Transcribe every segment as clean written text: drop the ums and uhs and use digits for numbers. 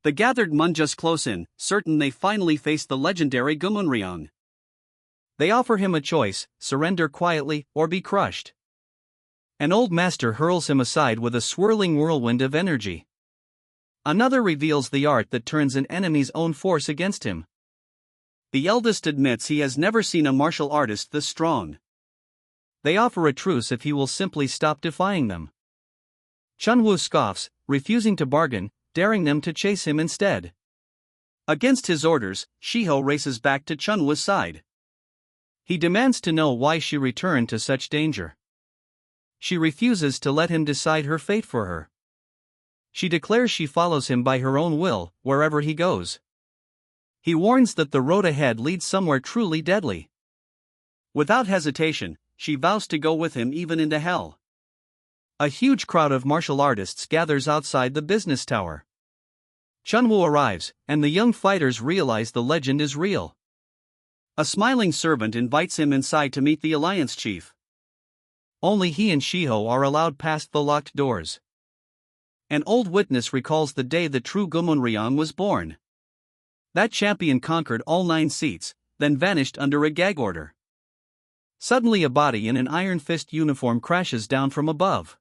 The gathered Munjus close in, certain they finally face the legendary Gumunryong. They offer him a choice: surrender quietly, or be crushed. An old master hurls him aside with a swirling whirlwind of energy. Another reveals the art that turns an enemy's own force against him. The eldest admits he has never seen a martial artist this strong. They offer a truce if he will simply stop defying them. Chunwoo scoffs, refusing to bargain, daring them to chase him instead. Against his orders, Shiho races back to Chunwoo's side. He demands to know why she returned to such danger. She refuses to let him decide her fate for her. She declares she follows him by her own will, wherever he goes. He warns that the road ahead leads somewhere truly deadly. Without hesitation, she vows to go with him even into hell. A huge crowd of martial artists gathers outside the business tower. Chunwoo arrives, and the young fighters realize the legend is real. A smiling servant invites him inside to meet the alliance chief. Only he and Shiho are allowed past the locked doors. An old witness recalls the day the true Gumunryong was born. That champion conquered all 9 seats, then vanished under a gag order. Suddenly a body in an Iron Fist uniform crashes down from above.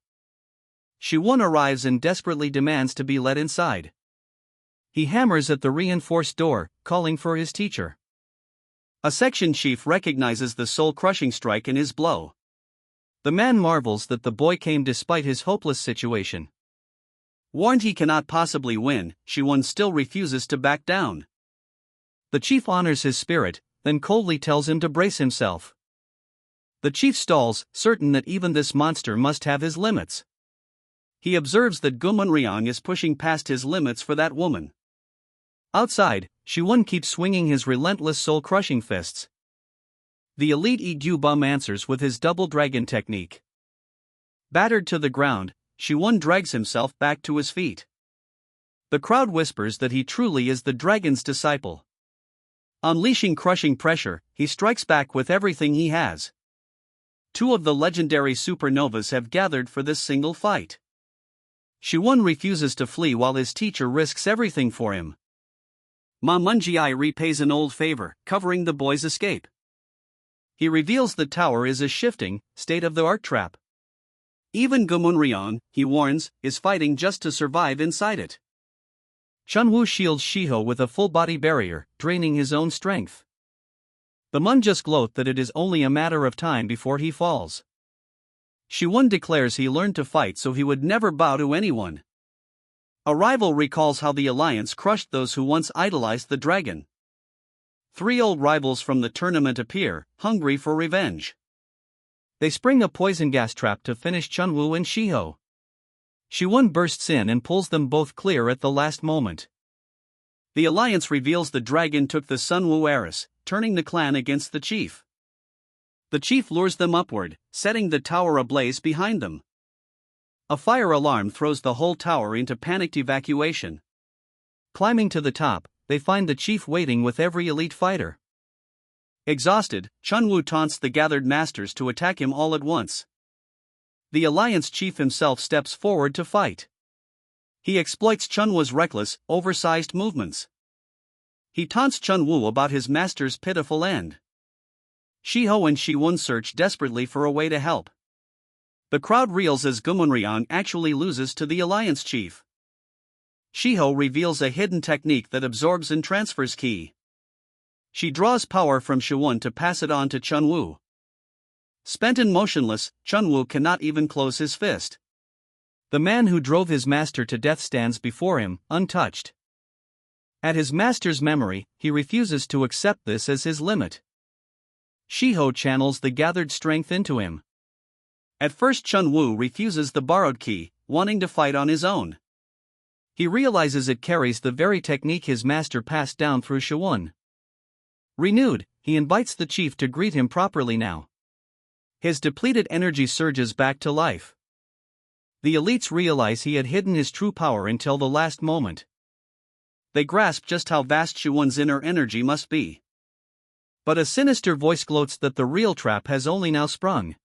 Shiwoon arrives and desperately demands to be let inside. He hammers at the reinforced door, calling for his teacher. A section chief recognizes the soul-crushing strike in his blow. The man marvels that the boy came despite his hopeless situation. Warned he cannot possibly win, Shiwoon still refuses to back down. The chief honors his spirit, then coldly tells him to brace himself. The chief stalls, certain that even this monster must have his limits. He observes that Gumunryong is pushing past his limits for that woman. Outside, Shiwoon keeps swinging his relentless soul-crushing fists. The elite Egyu bum answers with his double dragon technique. Battered to the ground, Shiwoon drags himself back to his feet. The crowd whispers that he truly is the dragon's disciple. Unleashing crushing pressure, he strikes back with everything he has. 2 of the legendary supernovas have gathered for this single fight. Shiwoon refuses to flee while his teacher risks everything for him. Ma Munjiai repays an old favor, covering the boy's escape. He reveals the tower is a shifting, state-of-the-art trap. Even Gumunryong, he warns, is fighting just to survive inside it. Chunwoo shields Shiho with a full-body barrier, draining his own strength. The Munjus gloat that it is only a matter of time before he falls. Shiwoon declares he learned to fight so he would never bow to anyone. A rival recalls how the alliance crushed those who once idolized the dragon. 3 old rivals from the tournament appear, hungry for revenge. They spring a poison gas trap to finish Chunwoo and Shiho. Shiwoon bursts in and pulls them both clear at the last moment. The alliance reveals the dragon took the Sunwoo heiress, turning the clan against the chief. The chief lures them upward, setting the tower ablaze behind them. A fire alarm throws the whole tower into panicked evacuation. Climbing to the top, they find the chief waiting with every elite fighter. Exhausted, Chunwoo taunts the gathered masters to attack him all at once. The alliance chief himself steps forward to fight. He exploits Chunwoo's reckless, oversized movements. He taunts Chunwoo about his master's pitiful end. Shiho and Shiwoon search desperately for a way to help. The crowd reels as Gumunryong actually loses to the alliance chief. Shiho reveals a hidden technique that absorbs and transfers ki. She draws power from Shiwoon to pass it on to Chunwoo. Spent and motionless, Chunwoo cannot even close his fist. The man who drove his master to death stands before him, untouched. At his master's memory, he refuses to accept this as his limit. Shiho channels the gathered strength into him. At first Chunwoo refuses the borrowed ki, wanting to fight on his own. He realizes it carries the very technique his master passed down through Shiwoon. Renewed, he invites the chief to greet him properly now. His depleted energy surges back to life. The elites realize he had hidden his true power until the last moment. They grasp just how vast Shiwoon's inner energy must be. But a sinister voice gloats that the real trap has only now sprung.